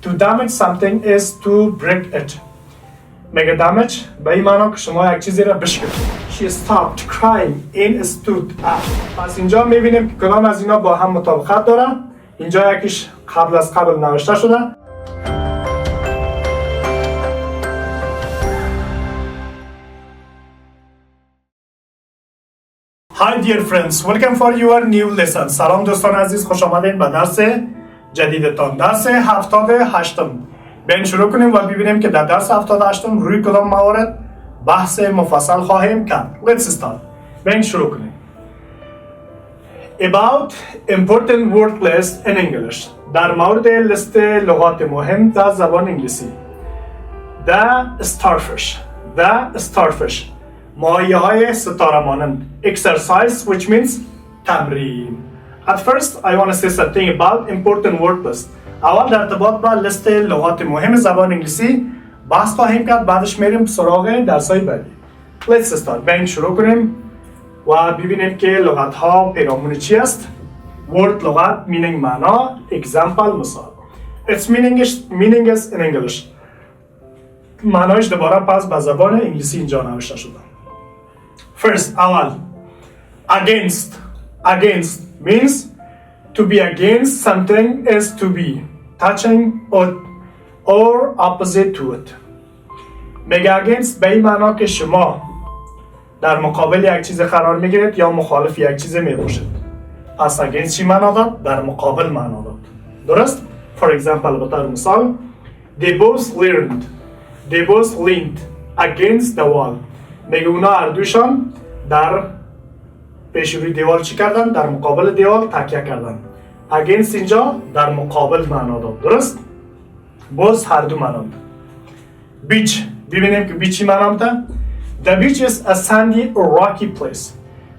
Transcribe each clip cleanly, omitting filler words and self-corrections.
To damage something is to break it. میگه damage به این معنا که شما یک چیزی را بشکنید. She stopped crying and stood up. پس اینجا میبینیم که کدام از اینا با هم مطابقت داره. اینجا یکیش قبل از قبل نوشته شده. Hi dear friends, welcome for your new lesson. سلام دوستان عزیز، خوش آمدید به درس جدیدتان. درس هفتاد هشتم. بیاین شروع کنیم و ببینیم که در درس هفتاد هشتم روی کدام موارد بحث مفصل خواهیم کرد. Let's start. بیاین شروع کنیم. About important word list in English. در مورد لیست لغات مهم در زبان انگلیسی. The starfish. ماهی های ستاره مانند. Exercise, which means تمرین. At first, I want to say something about important word list. اول در ارتباط با لیست لغات مهم زبان انگلیسی بحث خواهیم کرد، بعدش میریم سراغ درس‌های بعدی. Let's start. بیاین شروع کنیم و ببینیم که لغت ها پیرامون چی است. Word لغت meaning معنا، example مثال. Its meaning is in English. معنایش دوباره پس به زبان انگلیسی اینجا نوشته شده. First, اول against means to be against something is to be touching or opposite to it. میگه against به این معنا که شما در مقابل یک چیز قرار میگیرید یا مخالف یک چیز میباشید. پس against چی معنا داد؟ در مقابل معنا داد. درست؟ For example به طور مثال they both leaned against the wall. میگه اونا هر دوشان در پیش روی دیوار چی کردن؟ در مقابل دیوار تکیه کردن. against اینجا در مقابل معنا داد. درست؟ both هر دو معنا داد. beach. ببینیم که beach چی معنا میده؟ The beach is a sandy or rocky place.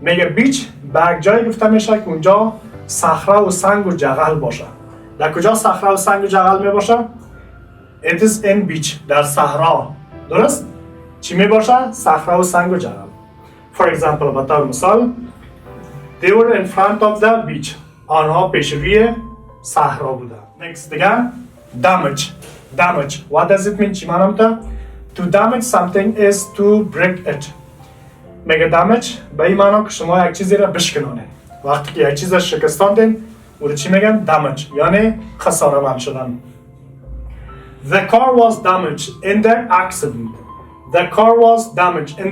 میگه beach به جایی گفته میشه که اونجا صخره و سنگ و جغل باشه. در کجا صخره و سنگ و جغل می باشه؟ It is in beach. در صحرا. درست؟ چی می باشه؟ صخره و سنگ و جغل. For example به طور مثال They were in front of the beach. آنها پیش روی صحرا بودند. Next دیگه damage. What does it mean؟ چی معنی میده؟ To damage something is to break it. میگه damage به این معنی که شما یک چیزی را بشکنانید. وقتی که یک چیز را شکستاندین او رو چی میگن؟ damage، یعنی خساره‌مند شدن. The car was damaged in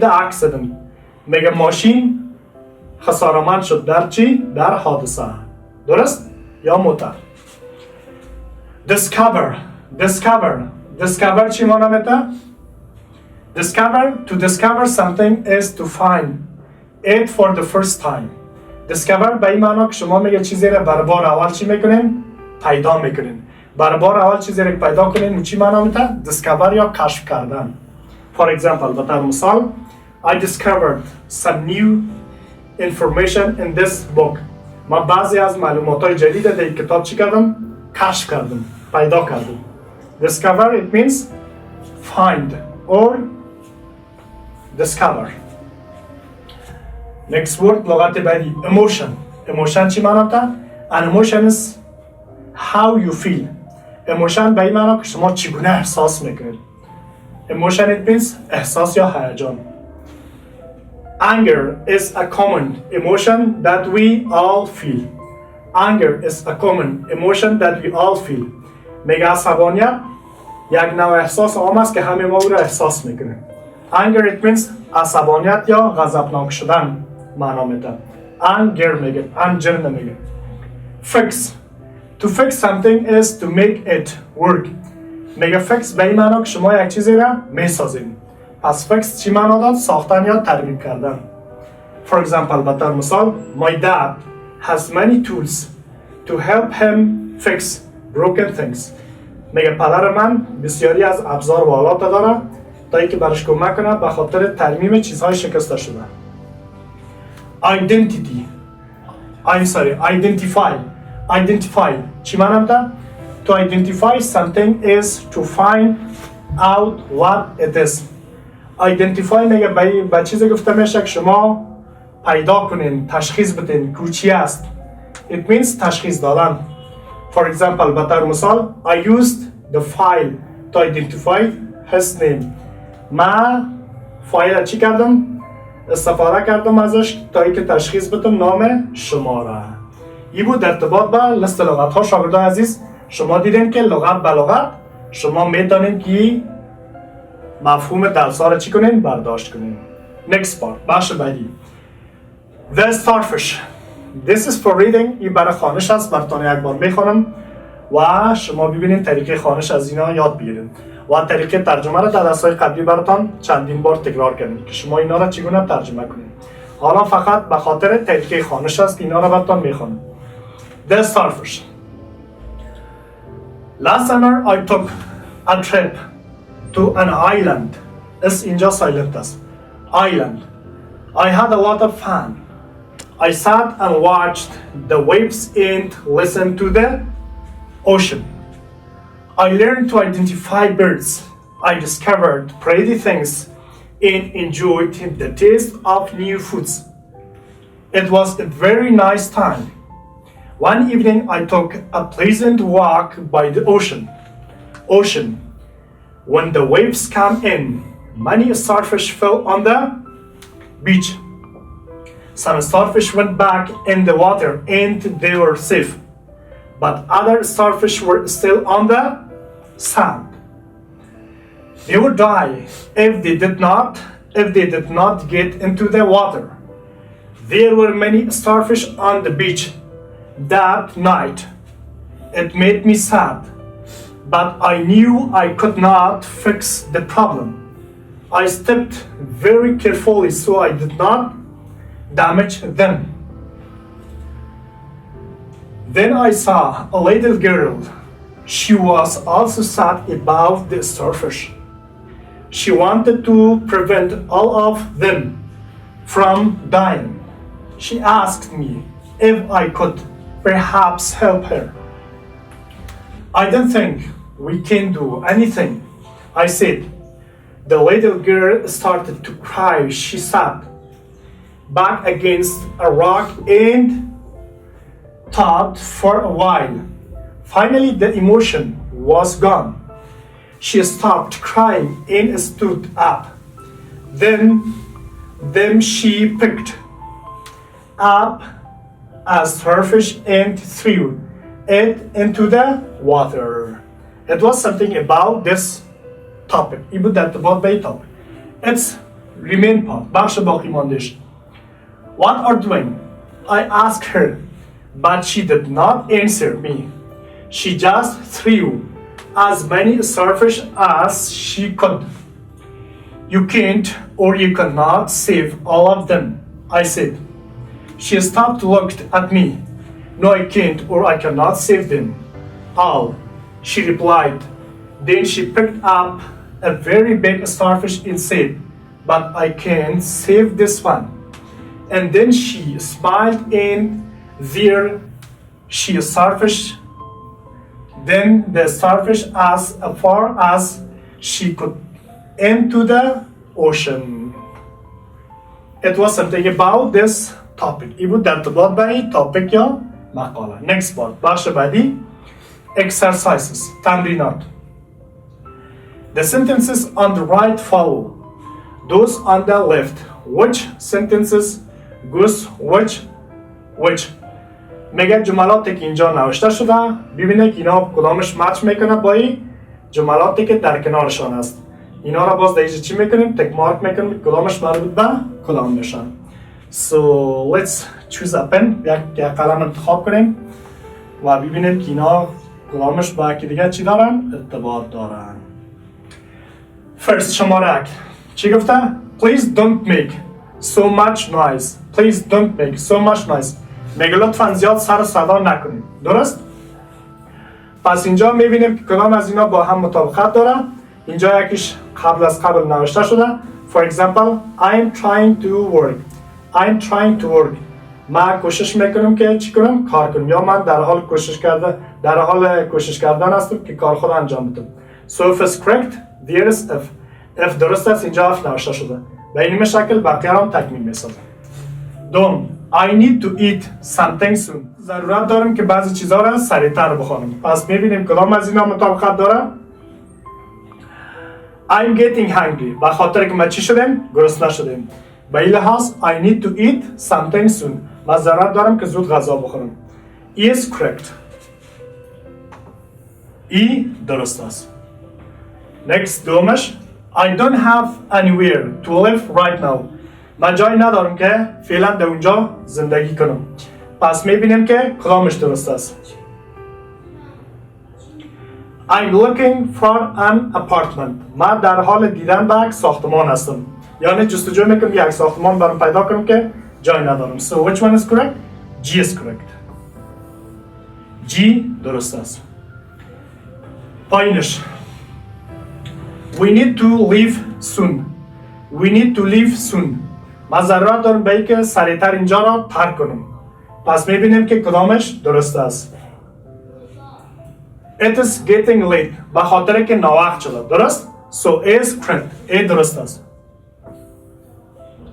the accident. میگه ماشین خساره‌مند شد در چی؟ در حادثه. درست؟ یا موتور. Discover چی معنی میده؟ To discover something is to find it for the first time. Discover به این معنی که شما میگه چیزی را بر بار اول چی میکنین؟ پیدا میکنین. بر بار اول چیزی را پیدا کنین چی معنی میده؟ Discover یا کشف کردن. For example به طور مثال I discovered some new information in this book. ما بعضی از معلومات‌های جدید در این کتاب چی کردم؟ کشف کردم، پیدا کردم. Discover it means find or discover. Next word لغت بعدی emotion چی معنی داره؟ An emotion is how you feel. emotion به این معنی که شما چگونه احساس میکنید. Emotion it means احساس یا هیجان. Anger is a common emotion that we all feel. میگه عصبانیت یک نوع احساس عام است که همه ما او را احساس میکنیم. Anger it means عصبانیت یا غضبناک شدن معنا میده. Anger نمیگه. To fix something is to make it work. میگه fix به این معنا که شما یک چیزی را میسازید. پس fix چی معنا داد؟ ساختن یا ترمیم کردن. For example به طور مثال My dad has many tools to help him fix broken things. میگه پدر من بسیاری از ابزار و آلات داره تا اینکه برش کمک کنه به خاطر ترمیم چیزهای شکسته شده. Identify چی معنی میده؟ To identify something is to find out what it is. Identify میگه به چیزی گفته میشه که شما پیدا کنین، تشخیص بدین که چی است. It means تشخیص دادن. For example به طور مثال I used the file to identify his name. من فایل چی کردم؟ استفاده کردم ازش تا اینکه تشخیص بدم نام شما را. این بود ارتباط با لیست لغات ها. شاگردان عزیز، شما دیدین که لغت به لغت شما میدانید که مفهوم درس ها را چی کنین؟ برداشت کنین. Next part، بخش بعدی. The starfish. This is for reading. این برای خوانش است. براتون یک بار میخوانم و شما ببینید طریقه خوانش از اینا یاد بگیرید و طریقه ترجمه را در درس‌های قبلی براتون چندین بار تکرار کردیم که شما اینا را چگونه ترجمه کنید. حالا فقط به خاطر طریقه خوانش است که اینا را براتون میخوانم. The starfish. Last summer I took a trip to an island. اس اینجا سایلنت است. Island. I had a lot of fun. I sat and watched the waves and listened to the ocean. I learned to identify birds. I discovered pretty things and enjoyed the taste of new foods. It was a very nice time. One evening I took a pleasant walk by the ocean. When the waves came in, many starfish fell on the beach. Some starfish went back in the water and they were safe. But other starfish were still on the sand. They would die if they did not get into the water. There were many starfish on the beach that night. It made me sad, but I knew I could not fix the problem. I stepped very carefully so I did not damage them. Then I saw a little girl. She was also sad about the starfish. She wanted to prevent all of them from dying. She asked me if I could perhaps help her. I don't think we can do anything, I said. The little girl started to cry. She sat back against a rock and thought for a while. Finally, the emotion was gone. She stopped crying and stood up. Then she picked up a starfish and threw it into the water. It was something about this topic. این بود about the topic. It's remain part. بخش باقی ماندهش. What are you doing? I asked her, but she did not answer me. She just threw as many starfish as she could. You can't or you cannot save all of them, I said. She stopped, looked at me. No, I can't or I cannot save them all, she replied. Then she picked up a very big starfish and said, but I can save this one. And then she smiled and there she starfish. Then the starfish as far as she could into the ocean. It was something about this topic. این بود در ارتباط با این topic یا مقاله. Next part. بخش بعدی exercises. تمرینات. The sentences on the right follow those on the left. Which sentences goes which. میگه جملاتی که اینجا نوشته شده ببینه که اینا کدامش مچ میکنه با این جملاتی که در کنارشان است. اینا را باز دیگه چی میکنیم؟ تک مارک میکنیم کدامش مربوط به کدام میشن. So let's choose a pen. یک قلم انتخاب کنیم و ببینیم که اینا کدامش با یکی دیگه چی دارن؟ ارتباط دارن. First شماره 1 چی گفته؟ Please don't make so much noise. Please don't make so much noise. میگه لطفاً زیاد سر صدا نکنید. درست؟ پس اینجا میبینیم که کدام از اینا با هم مطابقت داره. اینجا یکیش قبل از قبل نوشته شده. For example, I'm trying to work. من کوشش میکنم که چی کنم؟ کار کنم. یا من در حال کوشش کردن هستم که کار خود انجام بدم. So if it's correct, there is if. If درست است اینجا if نوشته شده. به این شکل بقیه هم تکمیل میسازم. دوم I need to eat something soon. ضرورت دارم که بعضی چیزها را سریعتر بخوانم. پس میبینیم کدام از اینا مطابقت داره. I'm getting hungry. به خاطر که ما چی شدیم؟ گرسنه شدیم. به این لحاظ I need to eat something soon. من ضرورت دارم که زود غذا بخورم. is correct. ای درست است. Next دومش I don't have anywhere to live right now. من جایی ندارم که فعلا در اونجا زندگی کنم. پس میبینیم که کدامش درست است. I'm looking for an apartment. من در حال دیدن به یک ساختمان هستم. یعنی جستجو میکنم یک ساختمان برام پیدا کنم که جای ندارم. So which one is correct? G is correct. G درست است. پایینش We need to leave soon. We need to leave soon. من ضرورت دارم به اینکه سریعتر اینجا را ترک کنم. پس میبینیم که کدامش درست است. It is getting late. به خاطر که ناوقت شده. درست؟ So A is correct. A درست است.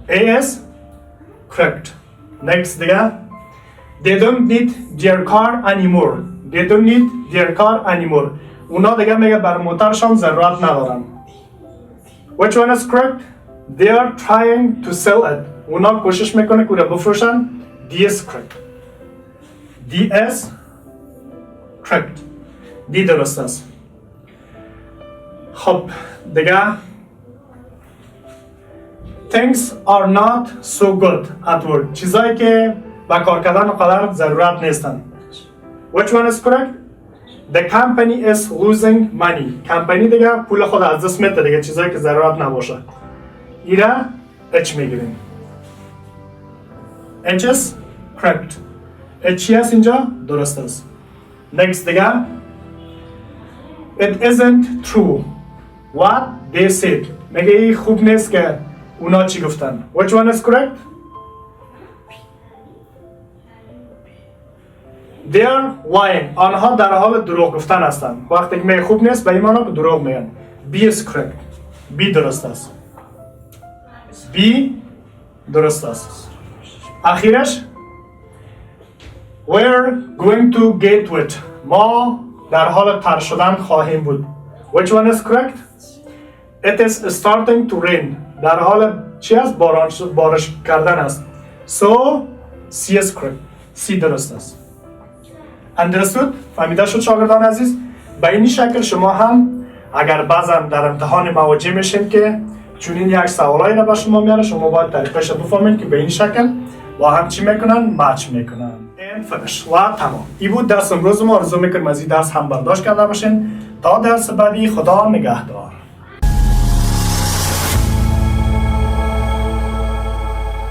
A is correct. Next دیگه. They don't need their car anymore. They don't need their car anymore. اونا دیگه میگه بر موترشان ضرورت ندارن. Which one is correct? They are trying to sell it. اونا کوشش میکنه که رو بفروشن. D is correct. D is correct. D درست است. خب دیگه Things are not so good at work. چیزایی که با کار کردن قدر ضرورت نیستن. Which one is correct? The company is losing money. کمپانی دیگه پول خود از دست میده دیگه چیزایی که ضرورت نباشه. ایره H میگیریم. H is correct. H هست اینجا درست است. Next دیگه It isn't true what they said. میگه خوب نیست که اونا چی گفتن. Which one is correct? They are lying. آنها در حال دروغ گفتن هستند. وقتی که میگه خوب نیست به این معنی که دروغ میگن. B is correct. B درست است. B درست است. اخیرش We're going to get wet. ما در حال تر شدن خواهیم بود. Which one is correct? It is starting to rain. در حال چی است؟ بارش کردن است. So C is correct. C درست است. اندرستود؟ فهمیده شد شاگردان عزیز؟ به این شکل شما هم اگر بعضا در امتحان مواجه میشین که چونین یک سوالایی را به شما میاره شما باید طریقش بفهمید که به این شکل با هم چی میکنن؟ مچ میکنن. این فنش و تمام. این بود درس امروز ما. آرزو میکنم از این درس هم برداشت کرده باشین. تا درس بعدی خدا نگهدار.